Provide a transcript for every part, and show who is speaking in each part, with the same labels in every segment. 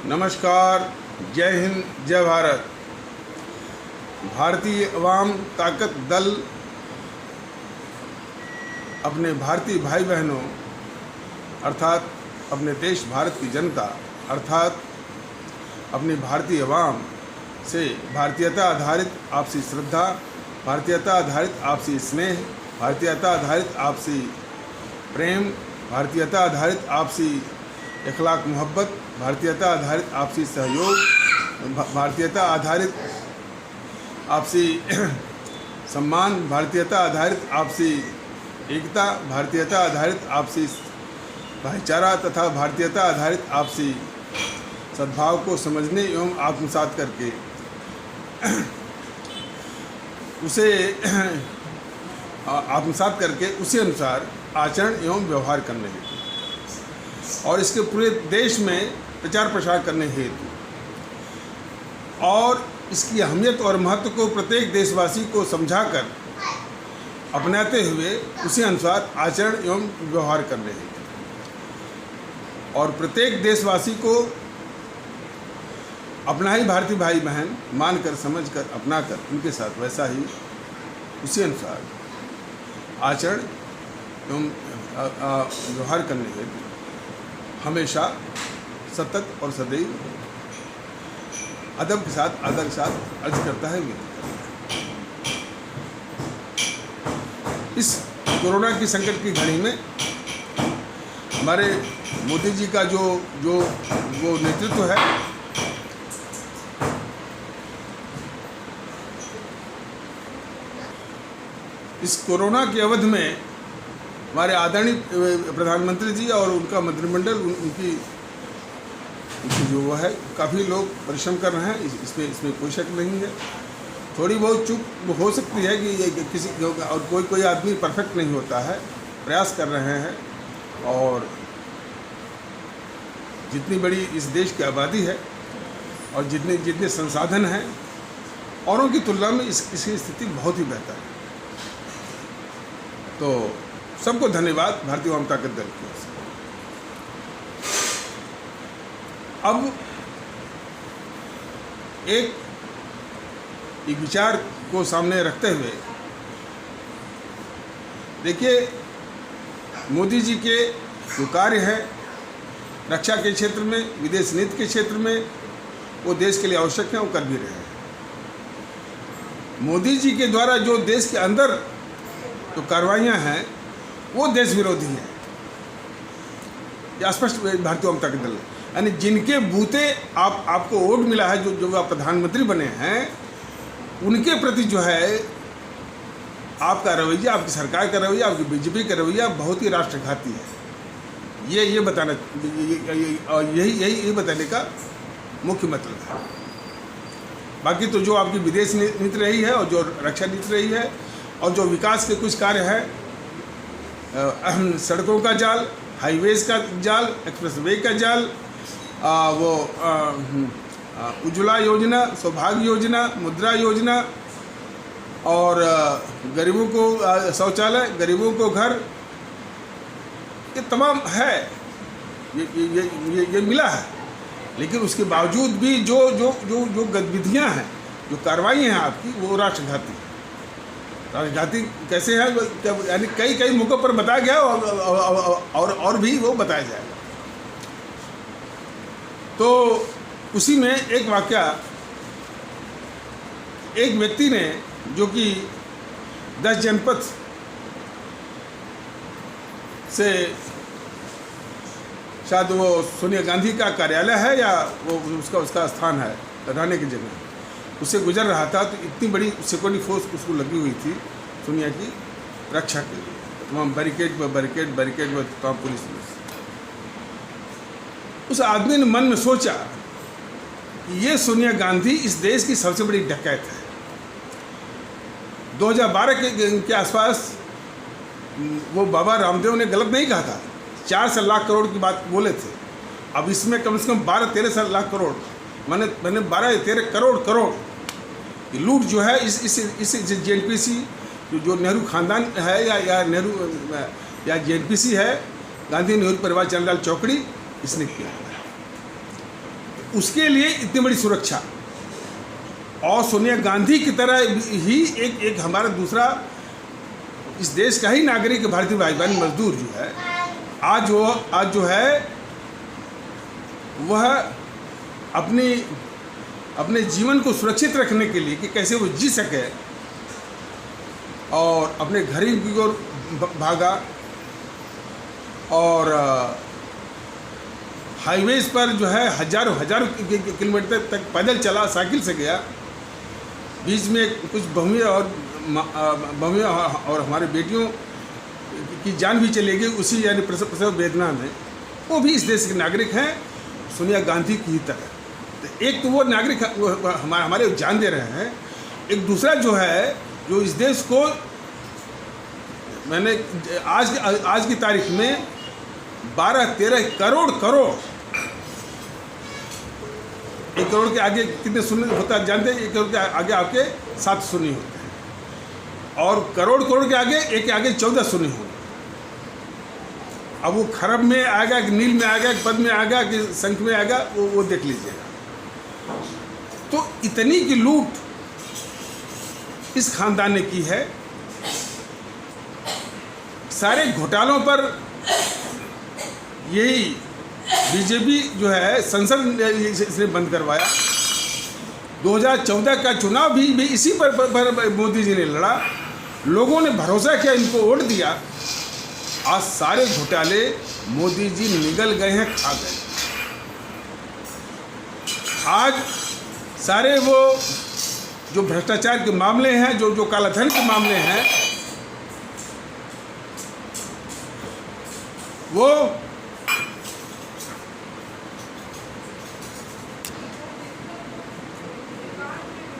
Speaker 1: नमस्कार, जय हिंद, जय भारत। भारतीय अवाम ताकत दल अपने भारतीय भाई बहनों अर्थात अपने देश भारत की जनता अर्थात अपनी भारतीय अवाम से भारतीयता आधारित आपसी श्रद्धा, भारतीयता आधारित आपसी स्नेह, भारतीयता आधारित आपसी प्रेम, भारतीयता आधारित आपसी इखलाक मोहब्बत, भारतीयता आधारित आपसी सहयोग, भारतीयता आधारित आपसी सम्मान, भारतीयता आधारित आपसी एकता, भारतीयता आधारित आपसी भाईचारा तथा भारतीयता आधारित आपसी सद्भाव को समझने एवं आत्मसात करके उसे आत्मसात करके उसी अनुसार आचरण एवं व्यवहार करने हेतु और इसके पूरे देश में प्रचार प्रसार करने हेतु और इसकी अहमियत और महत्व को प्रत्येक देशवासी को समझाकर अपनाते हुए उसी अनुसार आचरण एवं व्यवहार करने हेतु और प्रत्येक देशवासी को अपना ही भारतीय भाई बहन मानकर समझकर अपनाकर उनके साथ वैसा ही उसी अनुसार आचरण एवं व्यवहार करने हेतु हमेशा सतत और सदैव अदब के साथ आदर के साथ अर्ज करता है। इस कोरोना की संकट की घड़ी में हमारे मोदी जी का जो नेतृत्व है इस कोरोना की अवधि में हमारे आदरणीय प्रधानमंत्री जी और उनका मंत्रिमंडल उनकी जो वो है काफ़ी लोग परिश्रम कर रहे हैं, इसमें कोई शक नहीं है। थोड़ी बहुत चूक हो सकती है कि ये किसी और कोई आदमी परफेक्ट नहीं होता है, प्रयास कर रहे हैं और जितनी बड़ी इस देश की आबादी है और जितने संसाधन हैं औरों की तुलना में इसकी स्थिति बहुत ही बेहतर है। तो सबको धन्यवाद भारतीय अवाम ताकत दल की ओर से। अब एक विचार को सामने रखते हुए देखिए, मोदी जी के जो कार्य है रक्षा के क्षेत्र में, विदेश नीति के क्षेत्र में, वो देश के लिए आवश्यक है, वो कर भी रहे हैं। मोदी जी के द्वारा जो देश के अंदर जो कार्रवाइयाँ हैं वो देश विरोधी है, यह स्पष्ट भारतीय अवाम ताकत दल यानी जिनके बूते आपको वोट मिला है, जो आप प्रधानमंत्री बने हैं, उनके प्रति जो है आपका रवैया, आपकी सरकार का रवैया, आपकी बीजेपी का रवैया बहुत ही राष्ट्रघाती है। ये बताना यही बताने का मुख्य मतलब है। बाकी तो जो आपकी विदेश नीति रही है और जो रक्षा नीति रही है और जो विकास के कुछ कार्य हैं, सड़कों का जाल, हाईवेज का जाल, एक्सप्रेसवे का जाल, उज्ज्वला योजना, सौभाग्य योजना, मुद्रा योजना और गरीबों को शौचालय, गरीबों को घर, ये तमाम है, ये मिला है। लेकिन उसके बावजूद भी जो गतिविधियां हैं, जो कार्रवाइयाँ हैं आपकी, वो राष्ट्रघाती कैसे है, यानी कई मौक़ों पर बताया गया और भी वो बताया जाएगा। तो उसी में एक वाकया, एक व्यक्ति ने जो कि 10 जनपद से शायद वो सोनिया गांधी का कार्यालय है या वो उसका स्थान है रहने की जगह, उससे गुजर रहा था तो इतनी बड़ी सिक्योरिटी फोर्स उसको लगी हुई थी सोनिया की रक्षा के लिए, तमाम बैरिकेड व तमाम पुलिस। उस आदमी ने मन में सोचा कि ये सोनिया गांधी इस देश की सबसे बड़ी डकैत है। 2012 के आसपास वो बाबा रामदेव ने गलत नहीं कहा था, 4 लाख करोड़ की बात बोले थे। अब इसमें कम से कम 12-13 लाख करोड़, मैंने 12-13 करोड़ की लूट जो है इस JNPC जो नेहरू खानदान है या नेहरू या JNPC है, गांधी नेहरू परिवार चंद्रलाल चौकड़ी, इसने किया। उसके लिए इतनी बड़ी सुरक्षा, और सोनिया गांधी की तरह ही एक हमारा दूसरा इस देश का ही नागरिक भारतीय भाई बहन मजदूर जो है, आज जो है वह अपने जीवन को सुरक्षित रखने के लिए कि कैसे वो जी सके, और अपने घर की ओर भागा, और हाईवेज पर जो है हजारों किलोमीटर तक पैदल चला, साइकिल से गया। बीच में कुछ बहुएं और हमारे बेटियों की जान भी चली गई उसी यानी प्रसव वेदना में। वो भी इस देश के नागरिक हैं सोनिया गांधी की ही तरह। तो एक तो वो नागरिक हमारे जान दे रहे हैं, एक दूसरा जो है जो इस देश को मैंने आज की तारीख में 12-13 करोड़ 1 करोड़ के आगे कितने शून्य होता है जानते हैं? 1 करोड़ के आगे आपके 7 शून्य होते हैं, और करोड़ के आगे 1 के आगे 14 शून्य होंगे। अब वो खरब में आएगा कि नील में आएगा कि पद में आएगा कि संख में आएगा, वो देख लीजिएगा। तो इतनी की लूट इस खानदान ने की है। सारे घोटालों पर यही बीजेपी जो है संसद इसने बंद करवाया। 2014 का चुनाव भी इसी पर मोदी जी ने लड़ा, लोगों ने भरोसा किया, इनको वोट दिया। आज सारे घोटाले मोदी जी निगल गए हैं, खा गए। आज सारे वो जो भ्रष्टाचार के मामले हैं, जो कालाधन के मामले हैं, वो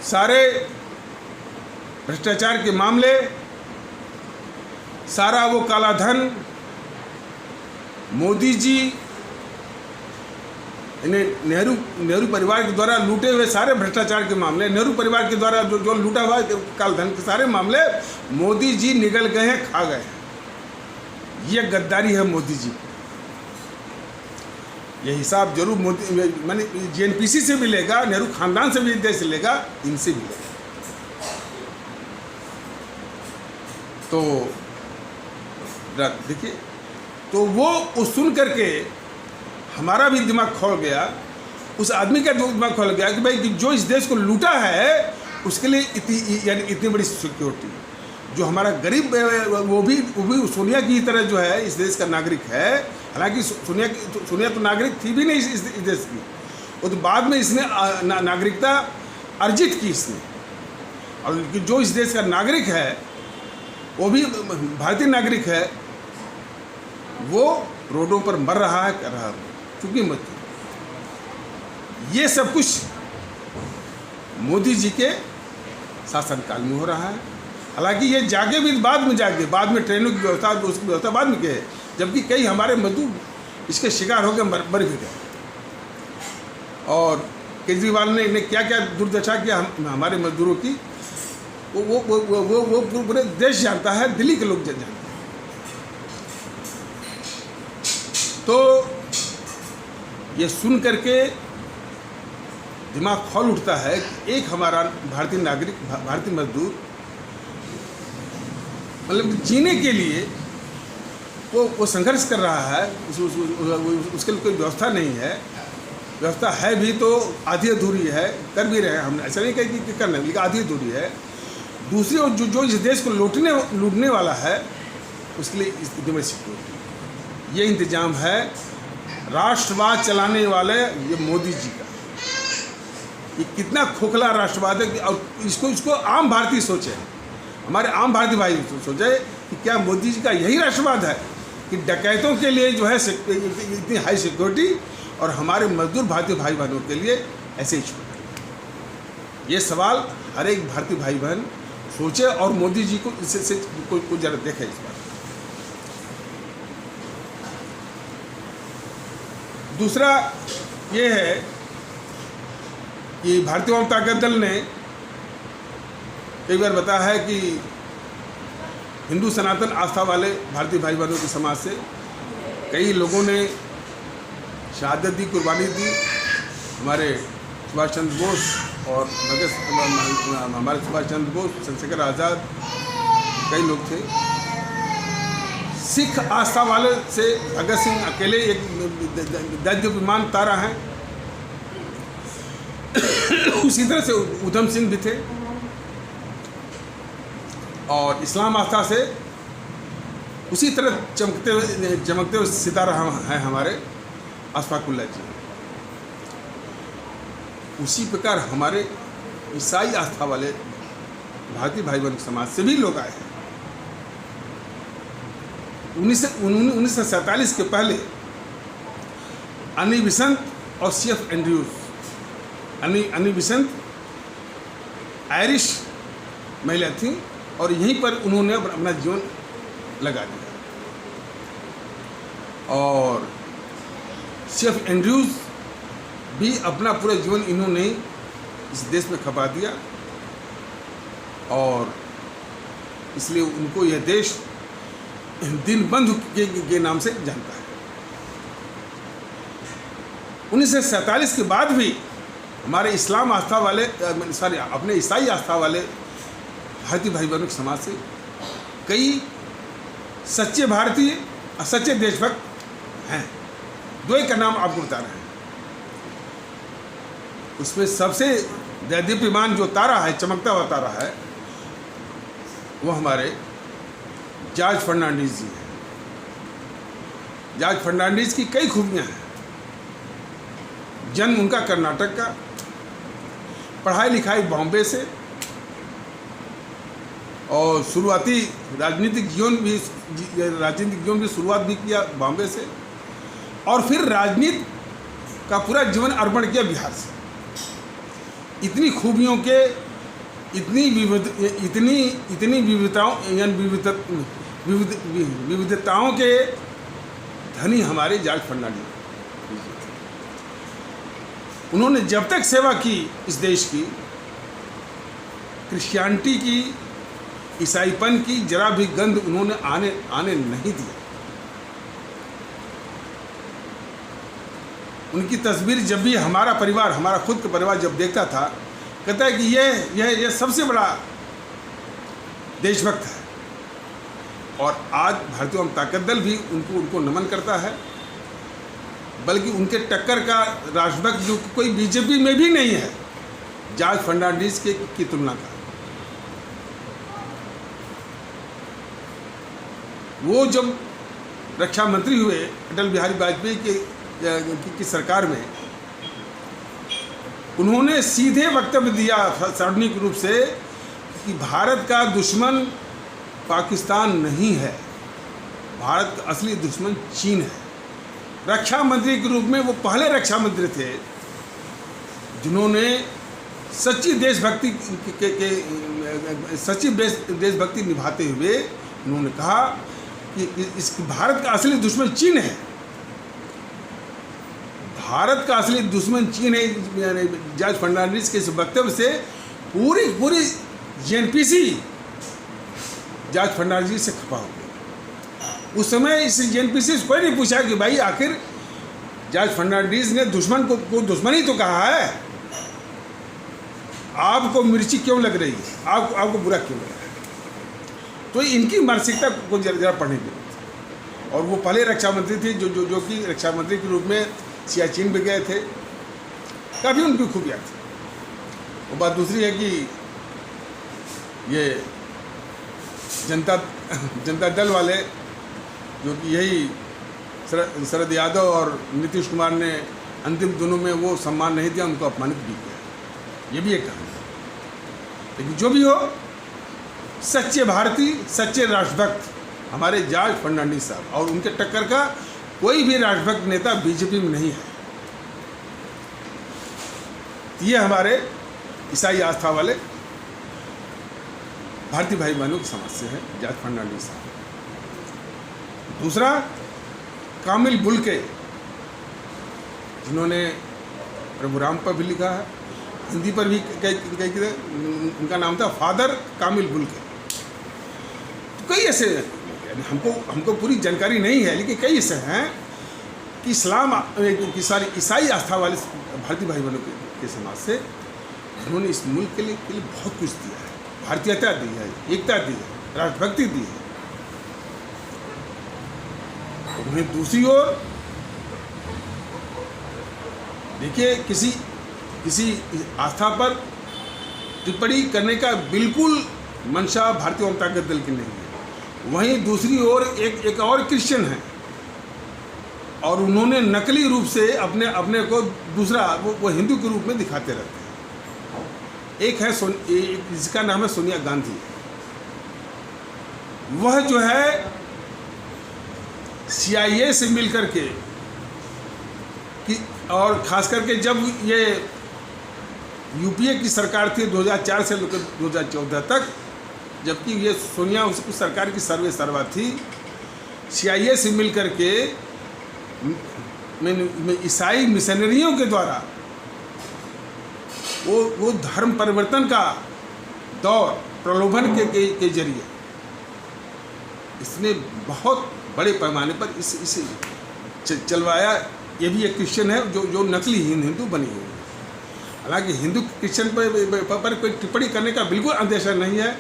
Speaker 1: सारे भ्रष्टाचार के मामले, सारा वो कालाधन मोदी जी नेहरू परिवार के द्वारा लूटे हुए सारे भ्रष्टाचार के मामले, नेहरू परिवार के द्वारा जो लूटा हुआ कालाधन के सारे मामले मोदी जी निगल गए हैं, खा गए हैं। ये गद्दारी है मोदी जी। ये हिसाब जरूर मोदी मैंने जेएनपीसी से भी लेगा, नेहरू खानदान से भी देश लेगा, इनसे भी लेगा। तो देखिए, तो वो सुन करके हमारा भी दिमाग खोल गया, उस आदमी का दिमाग खोल गया कि भाई कि जो इस देश को लूटा है उसके लिए इतनी बड़ी सिक्योरिटी। जो हमारा गरीब वो भी सोनिया की तरह जो है इस देश का नागरिक है। हालांकि सोनिया तो नागरिक थी भी नहीं इस देश की, वो तो बाद में इसने नागरिकता अर्जित की इसने। और जो इस देश का नागरिक है वो भी भारतीय नागरिक है, वो रोडों पर मर रहा है, कर रहा है, चूंकि मत। ये सब कुछ मोदी जी के शासनकाल में हो रहा है। हालांकि ये जागे भी बाद में ट्रेनों की व्यवस्था, उसकी व्यवस्था बाद में की है, जबकि कई हमारे मजदूर इसके शिकार होकर मर भी गए। और केजरीवाल ने क्या क्या दुर्दशा किया हमारे मजदूरों की, वो पूरे देश जानता है, दिल्ली के लोग जानते हैं। तो ये सुन करके दिमाग खोल उठता है कि एक हमारा भारतीय नागरिक, भारतीय मजदूर, मतलब जीने के लिए वो संघर्ष कर रहा है। उसके लिए कोई व्यवस्था नहीं है, व्यवस्था है भी तो आधी अधूरी है, कर भी रहे हैं हम, ऐसा नहीं कहीं कि करना, लेकिन आधी अधूरी है। दूसरी ओर जो इस देश को लूटने वाला है उसके लिए इतनी बड़ी सिक्योरिटी, ये इंतजाम है राष्ट्रवाद चलाने वाले ये मोदी जी का। ये कितना खोखला राष्ट्रवाद है, और इसको आम भारतीय सोचे, हमारे आम भारतीय भाई सोचे कि क्या मोदी जी का यही राष्ट्रवाद है कि डकैतों के लिए जो है इतनी हाई सिक्योरिटी और हमारे मजदूर भारतीय भाई बहनों के लिए ऐसे ही छोड़। ये सवाल हर एक भारतीय भाई बहन सोचे और मोदी जी को इससे कोई जरा देखे इस बात। दूसरा ये है कि भारतीय जनता दल ने कई बार बताया है कि हिंदू सनातन आस्था वाले भारतीय भाई बहनों के समाज से कई लोगों ने शहादत दी, कुर्बानी दी, हमारे सुभाष चंद्र बोस और हमारे सुभाष चंद्र बोस, चंद्रशेखर आज़ाद, कई लोग थे। सिख आस्था वाले से भगत सिंह अकेले एक दैदीप्यमान तारा हैं। उसी तरह से उधम सिंह भी थे। और इस्लाम आस्था से उसी तरह चमकते हुए सितारा हैं हमारे अशफाकुल्लाह जी। उसी प्रकार हमारे ईसाई आस्था वाले भारतीय भाई बहन समाज से भी लोग आए हैं। 1947 के पहले अनी बिसंत और सीएफ एंड्रयूज, अनी बिसंत आयरिश महिला थी और यहीं पर उन्होंने अपना जीवन लगा दिया। और सीएफ एंड्रयूज भी अपना पूरा जीवन इन्होंने इस देश में खपा दिया और इसलिए उनको यह देश दिन बंधु के नाम से जानता है। 1947 के बाद भी हमारे इस्लाम आस्था वाले अपने ईसाई आस्था वाले भारतीय भाई बहनों के समाज से कई सच्चे भारतीय और सच्चे देशभक्त हैं। दो एक का नाम आपको बता रहे हैं। उसमें सबसे दैदीप्यमान जो तारा है, चमकता हुआ तारा है, वो हमारे जॉर्ज फर्नांडीज जी हैं। जॉर्ज फर्नांडीज की कई खूबियां हैं। जन्म उनका कर्नाटक का, पढ़ाई लिखाई बॉम्बे से और शुरुआती राजनीतिक जीवन भी शुरुआत भी किया बॉम्बे से और फिर राजनीति का पूरा जीवन अर्पण किया बिहार से। इतनी खूबियों के इतनी विविधताओं के धनी हमारे जॉर्ज फर्नांडीज। उन्होंने जब तक सेवा की इस देश की, क्रिश्चियनिटी की, ईसाईपन की जरा भी गंध उन्होंने आने नहीं दिया। उनकी तस्वीर जब भी हमारा परिवार, हमारा खुद का परिवार जब देखता था, कहता है कि यह सबसे बड़ा देशभक्त है। और आज भारतीय ताकत दल भी उनको नमन करता है। बल्कि उनके टक्कर का राष्ट्रभक्त जो कोई बीजेपी में भी नहीं है, जॉर्ज फर्नांडीज की तुलना का। वो जब रक्षा मंत्री हुए अटल बिहारी वाजपेयी की सरकार में, उन्होंने सीधे वक्तव्य दिया सार्वजनिक रूप से कि भारत का दुश्मन पाकिस्तान नहीं है, भारत का असली दुश्मन चीन है। रक्षा मंत्री के रूप में वो पहले रक्षा मंत्री थे जिन्होंने सच्ची देशभक्ति निभाते हुए उन्होंने कहा कि इस भारत का असली दुश्मन चीन है। भारत का असली दुश्मन चीन है। जॉर्ज फर्नांडीज के इस वक्तव्य से पूरी जेएनपीसी जॉर्ज फर्नांडीज से खपा हो गया। उस समय इस जेएनपीसी से कोई नहीं पूछा कि भाई आखिर जॉर्ज फर्नांडीज ने दुश्मन को दुश्मन ही तो कहा है, आपको मिर्ची क्यों लग रही है, आपको बुरा क्यों लग रहा है। तो इनकी मानसिकता को जरा पढ़ने की। और वो पहले रक्षा मंत्री थे जो कि रक्षा मंत्री के रूप में सियाचिन भी गए थे। काफ़ी उनकी खूबियाँ थी। वो बात दूसरी है कि ये जनता दल वाले, जो कि यही शरद यादव और नीतीश कुमार ने अंतिम दिनों में वो सम्मान नहीं दिया, उनको अपमानित भी किया। ये भी एक कहानी है। लेकिन जो भी हो, सच्चे भारतीय, सच्चे राष्ट्रभक्त हमारे जॉर्ज फर्नांडीज साहब, और उनके टक्कर का कोई भी राष्ट्रभक्त नेता बीजेपी में नहीं है। ये हमारे ईसाई आस्था वाले भारतीय भाई बहनों की समाज से है जॉर्ज फर्नांडीज साहब। दूसरा, कामिल बुल्के, जिन्होंने प्रभु राम पर भी लिखा है, हिंदी पर भी कई उनका नाम था फादर कामिल बुल्के। तो कई ऐसे, हमको पूरी जानकारी नहीं है, लेकिन कई ऐसे हैं कि इस्लाम की सारी ईसाई आस्था वाले भारतीय भाई बहनों के समाज से उन्होंने इस मुल्क के लिए बहुत कुछ दिया है। भारतीयता दी है, एकता दी है, राष्ट्रभक्ति दी है। तो उन्हें दूसरी ओर देखिए किसी आस्था पर टिप्पणी करने का बिल्कुल मंशा भारतीय जनता दल की नहीं है। वहीं दूसरी ओर एक और क्रिश्चियन है और उन्होंने नकली रूप से अपने को दूसरा वो हिंदू के रूप में दिखाते रहते हैं। एक है जिसका नाम है सोनिया गांधी। वह जो है CIA से मिलकर के और खास करके जब ये UPA की सरकार थी 2004 से लेकर 2014 तक, जबकि ये सोनिया उस सरकार की सर्वा थी, CIA से मिलकर के ईसाई मिशनरियों के द्वारा वो धर्म परिवर्तन का दौर प्रलोभन के जरिए इसने बहुत बड़े पैमाने पर इसे चलवाया। ये भी एक क्रिश्चियन है जो नकली हिंदू बनी हुई है। हालांकि हिंदू क्रिश्चियन पर कोई टिप्पणी करने का बिल्कुल अंदेशा नहीं है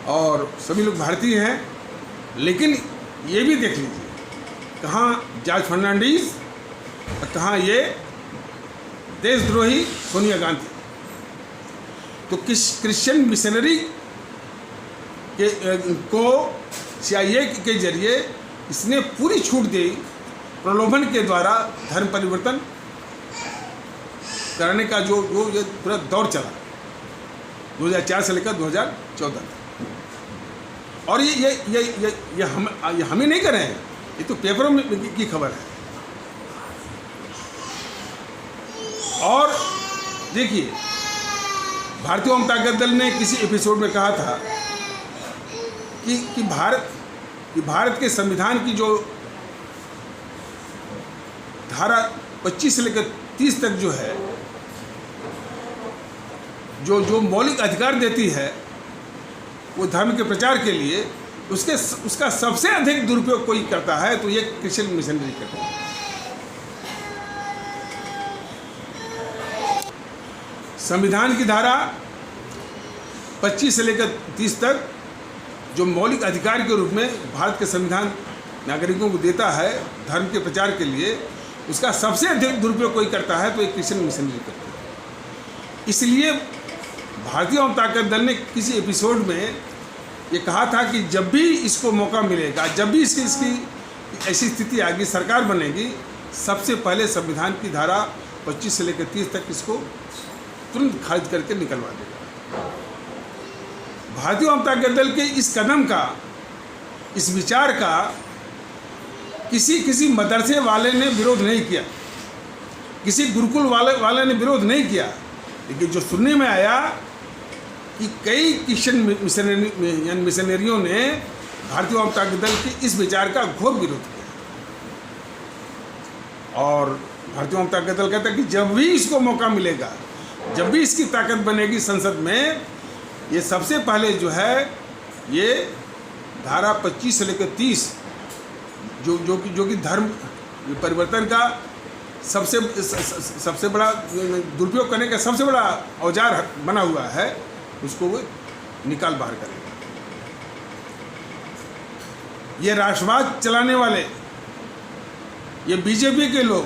Speaker 1: और सभी लोग भारतीय हैं, लेकिन ये भी देख लीजिए कहाँ जॉर्ज फर्नांडीज और कहाँ ये देशद्रोही सोनिया गांधी। तो क्रिश्चियन मिशनरी को CIA के जरिए इसने पूरी छूट दी प्रलोभन के द्वारा धर्म परिवर्तन करने का जो ये पूरा दौर चला 2004 से लेकर 2014 तक। और ये हम ही नहीं कर रहे हैं, ये तो पेपरों में की खबर है। और देखिए भारतीय जनता दल ने किसी एपिसोड में कहा था कि भारत के संविधान की जो धारा 25 से लेकर 30 तक जो है जो मौलिक अधिकार देती है वो धर्म के प्रचार के लिए, उसका सबसे अधिक दुरुपयोग कोई करता है तो ये क्रिश्चियन मिशनरी करता है। संविधान की धारा 25 से लेकर 30 तक जो मौलिक अधिकार के रूप में भारत के संविधान नागरिकों को देता है धर्म के प्रचार के लिए, उसका सबसे अधिक दुरुपयोग कोई करता है तो एक क्रिश्चियन मिशनरी करता है। इसलिए भारतीय जनता दल ने किसी एपिसोड में ये कहा था कि जब भी इसको मौका मिलेगा, जब भी इसकी ऐसी स्थिति आएगी, सरकार बनेगी, सबसे पहले संविधान की धारा 25 से लेकर 30 तक इसको तुरंत खारिज करके निकलवा देगा। भारतीय जनता दल के इस कदम का, इस विचार का किसी मदरसे वाले ने विरोध नहीं किया, किसी गुरुकुल वाले ने विरोध नहीं किया, लेकिन जो सुनने में आया कि कई क्रिश्चियन मिशनरियों ने भारतीय जनता दल के इस विचार का घोर विरोध किया। और भारतीय जनता दल कहता है कि जब भी इसको मौका मिलेगा, जब भी इसकी ताकत बनेगी संसद में, ये सबसे पहले जो है ये धारा 25 से लेकर 30 जो कि धर्म परिवर्तन का सबसे बड़ा दुरुपयोग करने का सबसे बड़ा औजार बना हुआ है, उसको वो निकाल बाहर करेगा। ये राष्ट्रवाद चलाने वाले, ये बीजेपी के लोग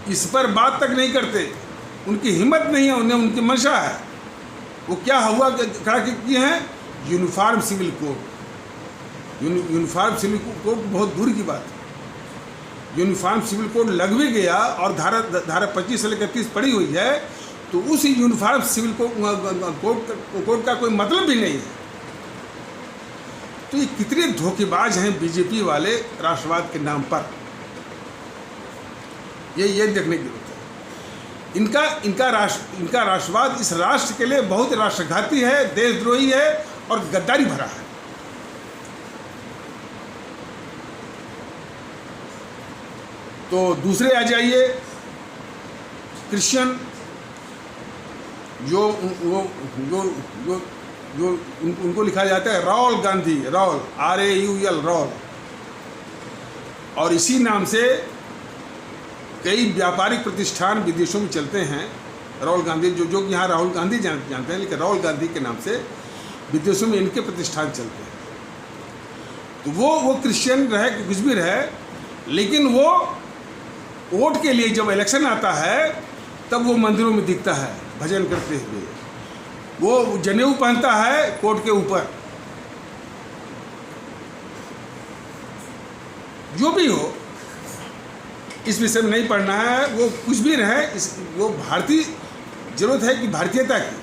Speaker 1: इस पर बात तक नहीं करते, उनकी हिम्मत नहीं है, उन्हें उनकी मंशा है। वो क्या हुआ खड़ा किए हैं? Uniform civil code. Uniform civil code बहुत दूर की बात है। यूनिफॉर्म सिविल कोड लग भी गया और धारा 25 से लेकर 30 पड़ी हुई है, तो उस यूनिफॉर्म सिविल कोड का कोई मतलब भी नहीं है। तो ये कितने धोखेबाज हैं बीजेपी वाले राष्ट्रवाद के नाम पर, ये देखने की जरूरत है। इनका राष्ट्रवाद इस राष्ट्र के लिए बहुत राष्ट्रघाती है, देशद्रोही है और गद्दारी भरा है। तो दूसरे आ जाइए क्रिश्चियन, जो उनको लिखा जाता है राहुल गांधी, राहुल RAUL राहुल। और इसी नाम से कई व्यापारिक प्रतिष्ठान विदेशों में चलते हैं। राहुल गांधी जो यहाँ राहुल गांधी जानते हैं, लेकिन राहुल गांधी के नाम से विदेशों में इनके प्रतिष्ठान चलते हैं। तो वो क्रिश्चियन रहे कि कुछ भी रहे, लेकिन वो वोट के लिए जब इलेक्शन आता है तब वो मंदिरों में दिखता है भजन करते हुए। वो जनेऊ पहनता है कोट के ऊपर। जो भी हो, इस विषय में नहीं पढ़ना है, वो कुछ भी रहे, वो भारतीय जरूरत है कि भारतीयता की,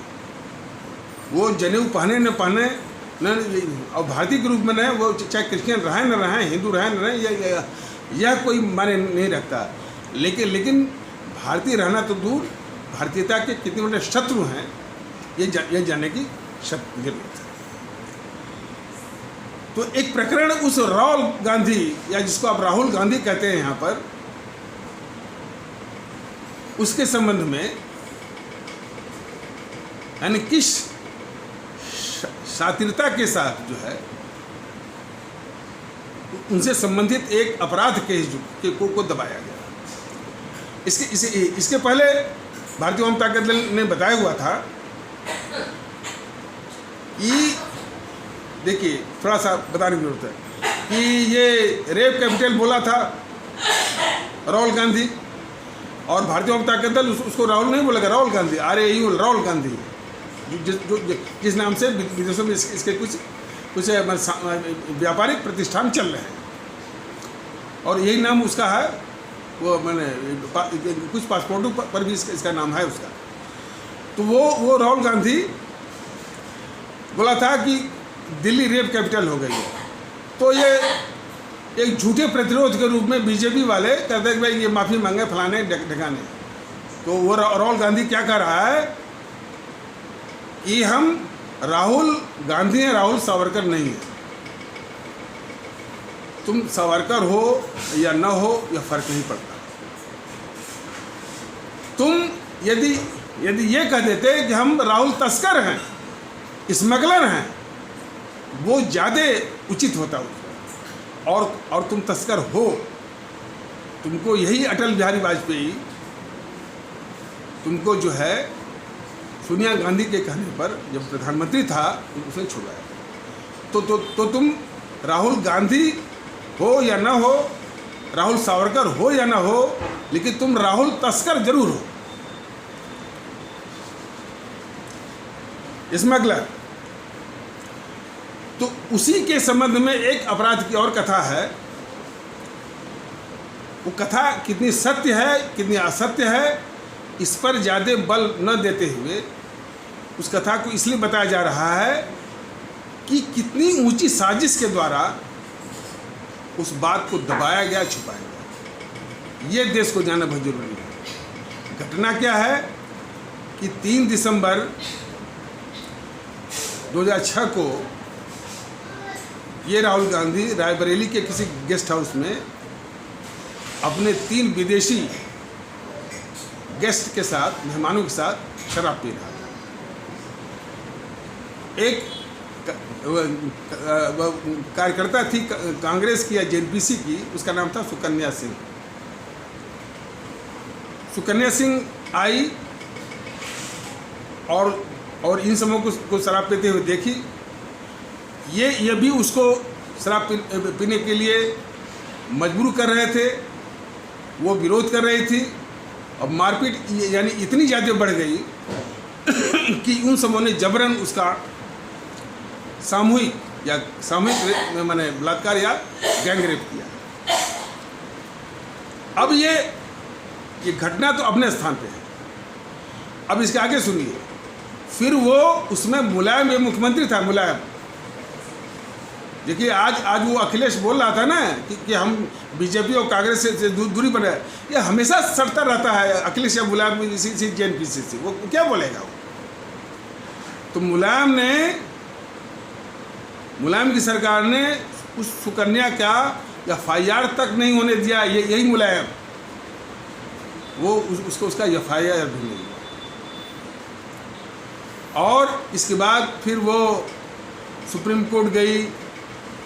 Speaker 1: वो जनेऊ पहने न पहने न, और भारतीय के रूप में न, वो चाहे क्रिश्चियन रहे न रहे, हिंदू रहे न रहे, यह कोई माने नहीं रखता। लेकिन भारतीय रहना तो दूर, भारतीयता के कितने बड़े शत्रु हैं ये जानने की जरूरत है। तो एक प्रकरण उस राहुल गांधी, या जिसको आप राहुल गांधी कहते हैं यहाँ पर, उसके संबंध में, यानी किस शातिरता के साथ जो है उनसे संबंधित एक अपराध केस को दबाया गया। इसके पहले भारतीय जनता दल ने बताया हुआ था कि, देखिए थोड़ा सा बताने की जरूरत है कि ये रेप कैपिटल बोला था राहुल गांधी, और भारतीय जनता दल उसको राहुल नहीं बोलेगा, राहुल गांधी, RAUL, राहुल गांधी, जिस नाम से विदेशों में इसके कुछ व्यापारिक प्रतिष्ठान चल रहे हैं, और यही नाम उसका है। वो मैंने कुछ पासपोर्टों पर भी इसका नाम है उसका। तो वो राहुल गांधी बोला था कि दिल्ली रेप कैपिटल हो गई है। तो ये एक झूठे प्रतिरोध के रूप में बीजेपी वाले कहते हैं कि भाई ये माफ़ी मांगे फलाने ढकाने। तो वो राहुल गांधी क्या कर रहा है कि हम राहुल गांधी हैं, राहुल सावरकर नहीं है। तुम सावरकर हो या न हो, यह फर्क नहीं पड़ता। तुम यदि ये कह देते कि हम राहुल तस्कर हैं, स्मगलर हैं, वो ज़्यादा उचित होता उसका। और तुम तस्कर हो, तुमको यही अटल बिहारी वाजपेयी तुमको जो है सोनिया गांधी के कहने पर जब प्रधानमंत्री था उसने छुड़वाया। तो तुम राहुल गांधी हो या ना हो, राहुल सावरकर हो या ना हो, लेकिन तुम राहुल तस्कर जरूर हो, स्मगलर। तो उसी के संबंध में एक अपराध की और कथा है। वो कथा कितनी सत्य है कितनी असत्य है, इस पर ज़्यादा बल न देते हुए उस कथा को इसलिए बताया जा रहा है कि कितनी ऊंची साजिश के द्वारा उस बात को दबाया गया, छुपाया गया। ये देश को जानना बहुत जरूरी है। घटना क्या है कि 3 दिसंबर 2006 को ये राहुल गांधी रायबरेली के किसी गेस्ट हाउस में अपने 3 विदेशी गेस्ट के साथ, मेहमानों के साथ शराब पी रहा था। एक कार्यकर्ता थी कांग्रेस की या JNPC की, उसका नाम था सुकन्या सिंह। सुकन्या सिंह आई और इन समूहों को शराब पीते हुए देखी। ये भी उसको शराब पीने के लिए मजबूर कर रहे थे, वो विरोध कर रही थी, और मारपीट यानी इतनी ज़्यादा बढ़ गई कि उन समूहों ने जबरन उसका सामूहिक माने बलात्कार या गैंग रेप किया। अब ये घटना तो अपने स्थान पे है। अब इसके आगे सुनिए। फिर वो उसमें मुलायम ये मुख्यमंत्री था, मुलायम। देखिए आज वो अखिलेश बोल रहा था ना कि हम बीजेपी और कांग्रेस से दूरी बनाए। ये हमेशा सड़ता रहता है अखिलेश या मुलायम इसी JNPC से। वो क्या बोलेगा वो? तो मुलायम की सरकार ने उस सुकन्या का FIR तक नहीं होने दिया। यही मुलायम, वो उसका FIR भी नहीं। और इसके बाद फिर वो सुप्रीम कोर्ट गई,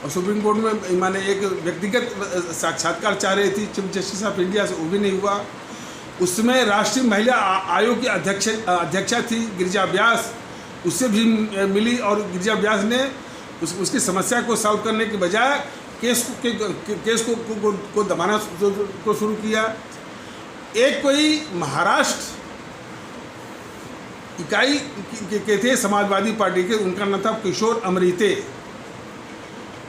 Speaker 1: और सुप्रीम कोर्ट में माने एक व्यक्तिगत साक्षात्कार चाह रही थी चीफ जस्टिस ऑफ इंडिया से, वो भी नहीं हुआ। उसमें राष्ट्रीय महिला आयोग की अध्यक्षा थी गिरिजा व्यास, उससे भी मिली और गिरिजा व्यास ने उसकी समस्या को सॉल्व करने के बजाय केस को दबाना को शुरू किया। एक कोई महाराष्ट्र इकाई के थे समाजवादी पार्टी के, उनका नाम था किशोर अमृते।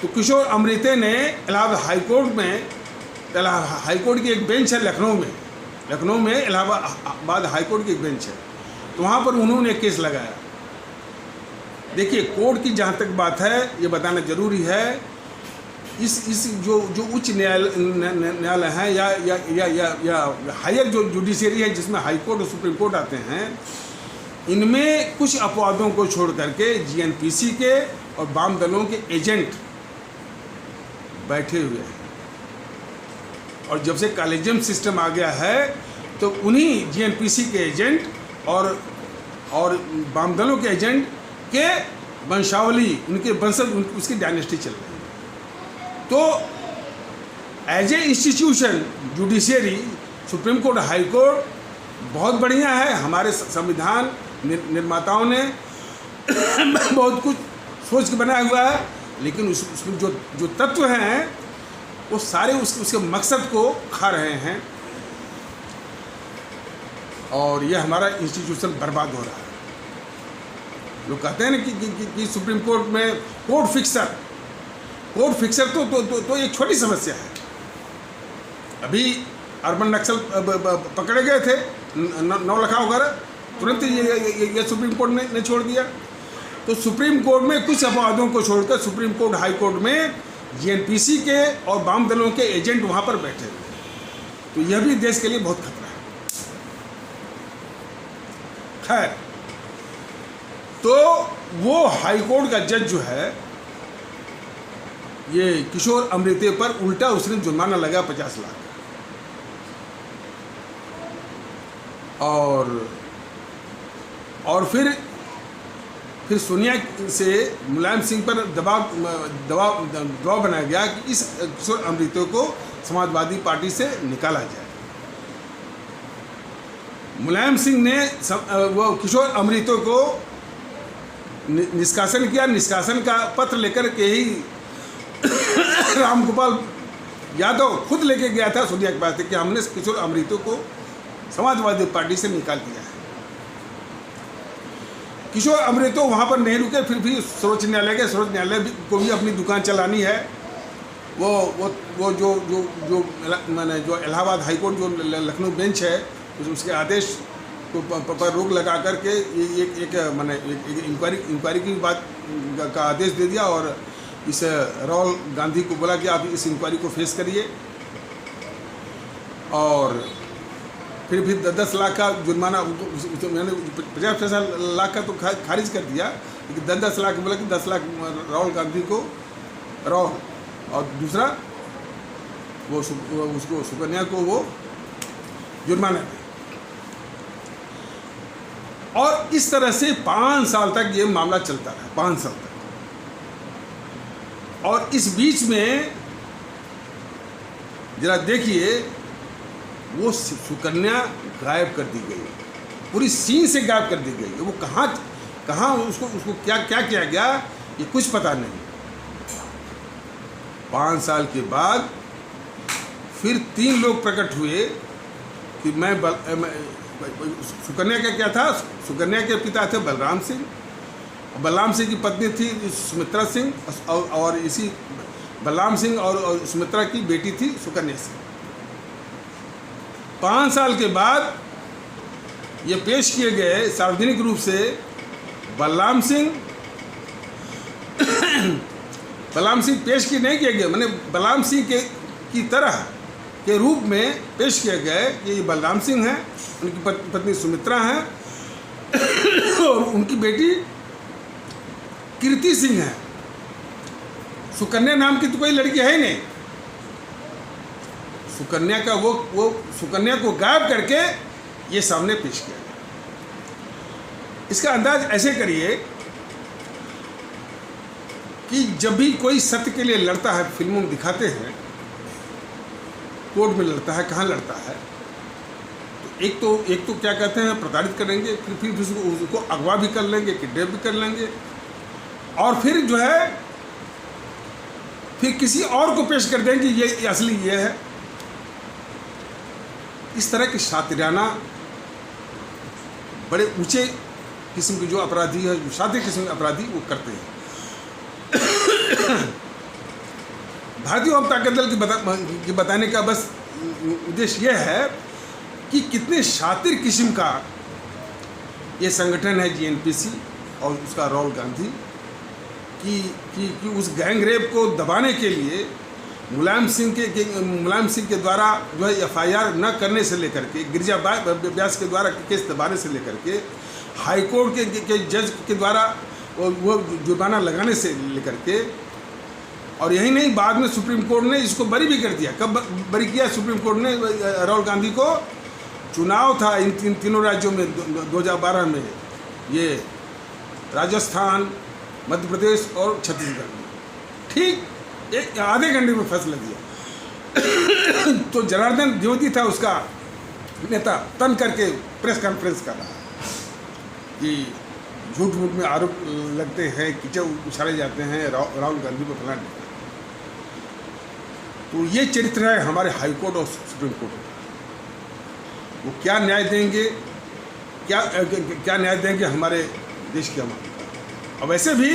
Speaker 1: तो किशोर अमृते ने इलाहाबाद हाईकोर्ट की एक बेंच है लखनऊ में इलाहाबाद हाईकोर्ट की एक बेंच है, तो वहाँ पर उन्होंने केस लगाया। देखिए, कोर्ट की जहाँ तक बात है ये बताना जरूरी है, इस जो उच्च न्यायालय है या हायर जो जुडिशरी है जिसमें हाई कोर्ट और सुप्रीम कोर्ट आते हैं, इनमें कुछ अपवादों को छोड़ करके जीएनपीसी के और वाम दलों के एजेंट बैठे हुए हैं। और जब से कॉलेजियम सिस्टम आ गया है तो उन्हीं जीएनपीसी के एजेंट और वाम दलों के एजेंट के वंशावली, उनके वंशज, उसकी डायनेस्टी चल रही है। तो as a institution judiciary supreme court, high court बहुत बढ़िया है। हमारे संविधान निर्माताओं ने बहुत कुछ सोच के बनाया हुआ है, लेकिन उसमें जो तत्व हैं वो सारे उसके मकसद को खा रहे हैं और ये हमारा इंस्टीट्यूशन बर्बाद हो रहा है। लोग कहते हैं ना कि सुप्रीम कोर्ट में कोर्ट फिक्सर तो एक छोटी समस्या है। अभी अर्बन नक्सल पकड़े गए थे, नौलखा वगैरह, तुरंत ये सुप्रीम कोर्ट ने छोड़ दिया। तो सुप्रीम कोर्ट में कुछ अपवादों को छोड़कर सुप्रीम कोर्ट, हाई कोर्ट में जीएनपीसी के और वाम दलों के एजेंट वहाँ पर बैठे हुए, तो यह भी देश के लिए बहुत खतरा है। खैर, तो वो हाई कोर्ट का जज जो है, ये किशोर अमृते पर उल्टा उसने जुर्माना लगा 50 लाख और फिर सोनिया से मुलायम सिंह पर दबाव बनाया गया कि इस किशोर अमृते को समाजवादी पार्टी से निकाला जाए। मुलायम सिंह ने वो किशोर अमृते को निष्कासन किया। निष्कासन का पत्र लेकर के ही रामगोपाल यादव खुद लेके गया था सोनिया के पास कि हमने किशोर अमृते को समाजवादी पार्टी से निकाल दिया है। किशोर अमृते वहाँ पर नहीं रुके, फिर भी सर्वोच्च न्यायालय को भी अपनी दुकान चलानी है। वो जो मैंने जो इलाहाबाद हाईकोर्ट जो लखनऊ बेंच है, उसके आदेश को पर रोक लगा करके एक इंक्वायरी की बात का आदेश दे दिया और इस राहुल गांधी को बोला कि आप इस इंक्वायरी को फेस करिए। और फिर 10 लाख का जुर्माना, मैंने 50 लाख का तो खारिज कर दिया, लेकिन 10 लाख बोला कि 10 लाख राहुल गांधी को और दूसरा वो उसको सुकन्या को वो जुर्माना दे। और इस तरह से 5 साल तक ये मामला चलता रहा, 5 साल तक। और इस बीच में जरा देखिए, वो सुकन्या गायब कर दी गई, पूरी सीन से गायब कर दी गई। वो कहाँ उसको क्या किया गया ये कुछ पता नहीं। 5 साल के बाद फिर 3 लोग प्रकट हुए कि सुकन्या का क्या था। सुकन्या के पिता थे बलराम सिंह की पत्नी थी सुमित्रा सिंह और इसी बलराम सिंह और सुमित्रा की बेटी थी सुकन्या सिंह। 5 साल के बाद ये पेश किए गए सार्वजनिक रूप से बलराम सिंह पेश किए नहीं किए गए, मैंने बलराम सिंह की तरह के रूप में पेश किए गए कि ये बलराम सिंह हैं, उनकी पत्नी सुमित्रा हैं और उनकी बेटी कीर्ति सिंह है। सुकन्या नाम की तो कोई लड़की है ही नहीं। सुकन्या का वो सुकन्या को गायब करके ये सामने पेश किया गया। इसका अंदाज ऐसे करिए कि जब भी कोई सत्य के लिए लड़ता है, फिल्मों में दिखाते हैं, कोर्ट में लड़ता है, कहाँ लड़ता है, तो एक तो क्या कहते हैं, प्रताड़ित करेंगे, फिर उसको अगवा भी कर लेंगे, किडनैप भी कर लेंगे, और फिर जो है फिर किसी और को पेश कर देंगे, ये असली ये है। इस तरह की शातिराना बड़े ऊंचे किस्म के जो अपराधी है, जो शातिर किस्म के अपराधी वो करते हैं। भारतीय जनता दल की बताने का बस उद्देश्य यह है कि कितने शातिर किस्म का ये संगठन है जीएनपीसी और उसका राहुल गांधी कि उस गैंग रेप को दबाने के लिए मुलायम सिंह के द्वारा जो है एफआईआर न करने से लेकर के, गिरिजा व्यास के द्वारा केस दबाने से लेकर के, हाई कोर्ट के जज के द्वारा वो जुर्माना लगाने से लेकर के, और यही नहीं, बाद में सुप्रीम कोर्ट ने इसको बरी भी कर दिया। कब बरी किया सुप्रीम कोर्ट ने राहुल गांधी को? चुनाव था इन तीनों राज्यों में 2012 में, ये राजस्थान, मध्य प्रदेश और छत्तीसगढ़ में, ठीक एक आधे घंटे में फैसला दिया। तो जनार्दन द्विवेदी था उसका नेता, तन करके प्रेस कॉन्फ्रेंस कर रहा कि झूठ मूठ में आरोप लगते हैं, कीचड़ उछाले जाते हैं राहुल गांधी को फलाने। तो ये चरित्र है हमारे हाई कोर्ट और सुप्रीम कोर्ट का। वो क्या न्याय देंगे, क्या न्याय देंगे हमारे देश के अवाम को। और वैसे भी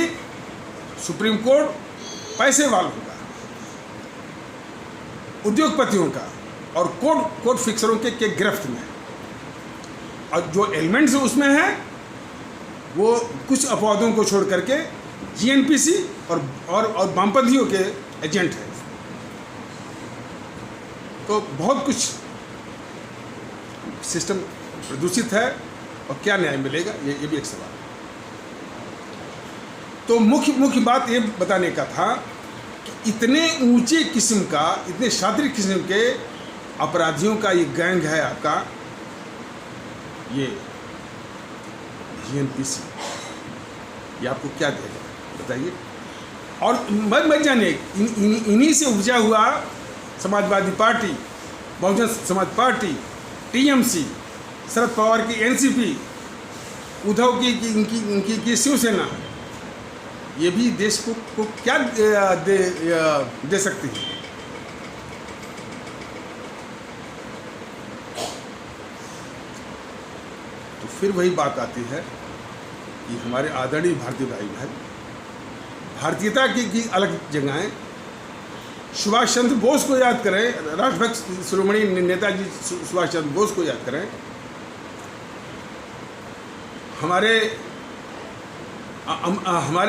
Speaker 1: सुप्रीम कोर्ट पैसे वालों का, उद्योगपतियों का और कोर्ट फिक्सरों के गिरफ्त में है, और जो एलिमेंट्स उसमें है वो कुछ अपवादों को छोड़ करके जीएनपीसी और वामपंथियों के एजेंट हैं। तो बहुत कुछ सिस्टम प्रदूषित है, और क्या न्याय मिलेगा ये भी एक सवाल है। तो मुख्य बात ये बताने का था कि इतने ऊंचे किस्म का, इतने शातिर किस्म के अपराधियों का ये गैंग है आपका, ये जीएनपीसी, ये आपको क्या देगा बताइए। और मत जाने इन्हीं से उपजा हुआ Samajwadi party, Bahujan Samaj party, TMC, Sharad Pawar की एनसीपी, उद्धव की शिवसेना, ये भी देश को क्या दे सकती है। तो फिर वही बात आती है कि हमारे आदरणीय भारतीय भाई बहन, भारतीयता की अलग जगहें, सुभाष चंद्र बोस को याद करें, राष्ट्रभक्त शिरोमणि नेताजी सुभाष चंद्र बोस को याद करें, हमारे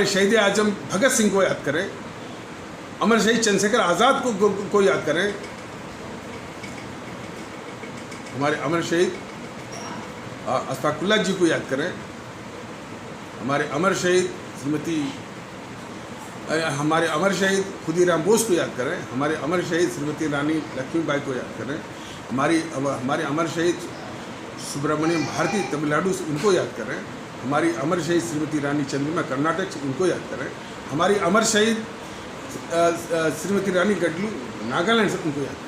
Speaker 1: शहीद आजम भगत सिंह को याद करें, अमर शहीद चंद्रशेखर आज़ाद को याद करें, हमारे अमर शहीद अशफाकुल्लाह जी को याद करें, हमारे अमर शहीद खुदीराम बोस को याद करें, हमारे अमर शहीद श्रीमती रानी लक्ष्मीबाई को याद करें, हमारे अमर शहीद सुब्रमण्यम भारती तमिलनाडु, उनको याद करें, हमारी अमर शहीद श्रीमती रानी चंद्रिमा कर्नाटक, उनको याद करें, हमारी अमर शहीद श्रीमती रानी गडलू नागालैंड से, उनको याद करें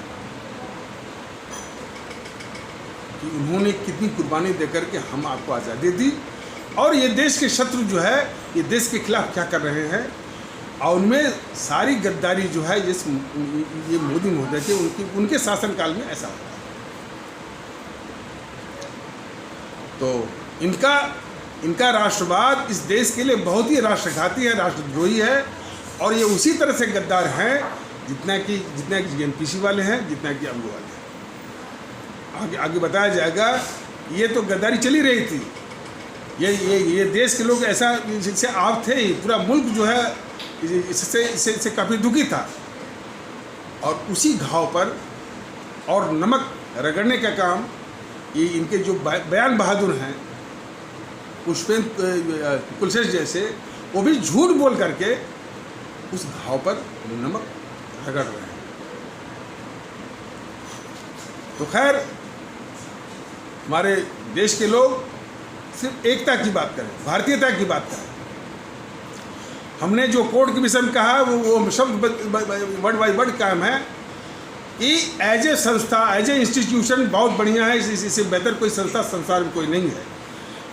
Speaker 1: कि उन्होंने कितनी कुर्बानी देकर के हम आपको आज़ादी दी। और ये देश के शत्रु जो है, ये देश के खिलाफ क्या कर रहे हैं, और उनमें सारी गद्दारी जो है ये मोदी महोदय के उनके शासनकाल में ऐसा होता है। तो इनका राष्ट्रवाद इस देश के लिए बहुत ही राष्ट्रघाती है, राष्ट्रद्रोही है, और ये उसी तरह से गद्दार हैं जितना कि जीएनपीसी वाले हैं, जितना कि अमलो वाले हैं। आगे बताया जाएगा। ये तो गद्दारी चली रही थी, ये देश के लोग ऐसा जिससे आप थे ही, पूरा मुल्क जो है इससे काफ़ी दुखी था, और उसी घाव पर और नमक रगड़ने का काम ये इनके जो बयान बहादुर हैं, पुष्पेंद्र कुलशेखर जैसे, वो भी झूठ बोल करके उस घाव पर नमक रगड़ रहे हैं। तो खैर, हमारे देश के लोग सिर्फ एकता की बात करें, भारतीयता की बात करें, हमने जो कोर्ट के विषय में कहा है वो शब्द वर्ड बाई वर्ड कायम है कि एज ए संस्था, एज ए इंस्टीट्यूशन बहुत बढ़िया है, इससे बेहतर कोई संस्था संसार में कोई नहीं है।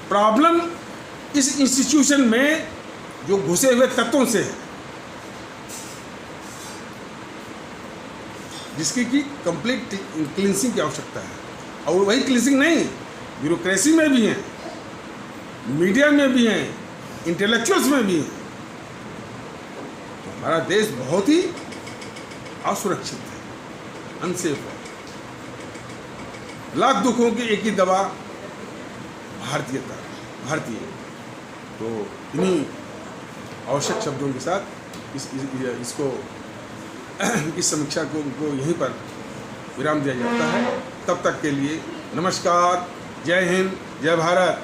Speaker 1: प्रॉब्लम इस इंस्टीट्यूशन में जो घुसे हुए तत्वों से है, जिसकी की कंप्लीट क्लींसिंग की आवश्यकता है। और वही क्लींसिंग नहीं, ब्यूरोक्रेसी में भी हैं, मीडिया में भी हैं, इंटेलेक्चुअल्स में भी हैं। तो हमारा देश बहुत ही असुरक्षित है, अनसेफ है। लाख दुखों की एक ही दवा भारतीयता, भारतीय। तो इन्हीं आवश्यक शब्दों के साथ इसको इस समीक्षा को यहीं पर विराम दिया जाता है। तब तक के लिए नमस्कार, जय हिंद, जय भारत।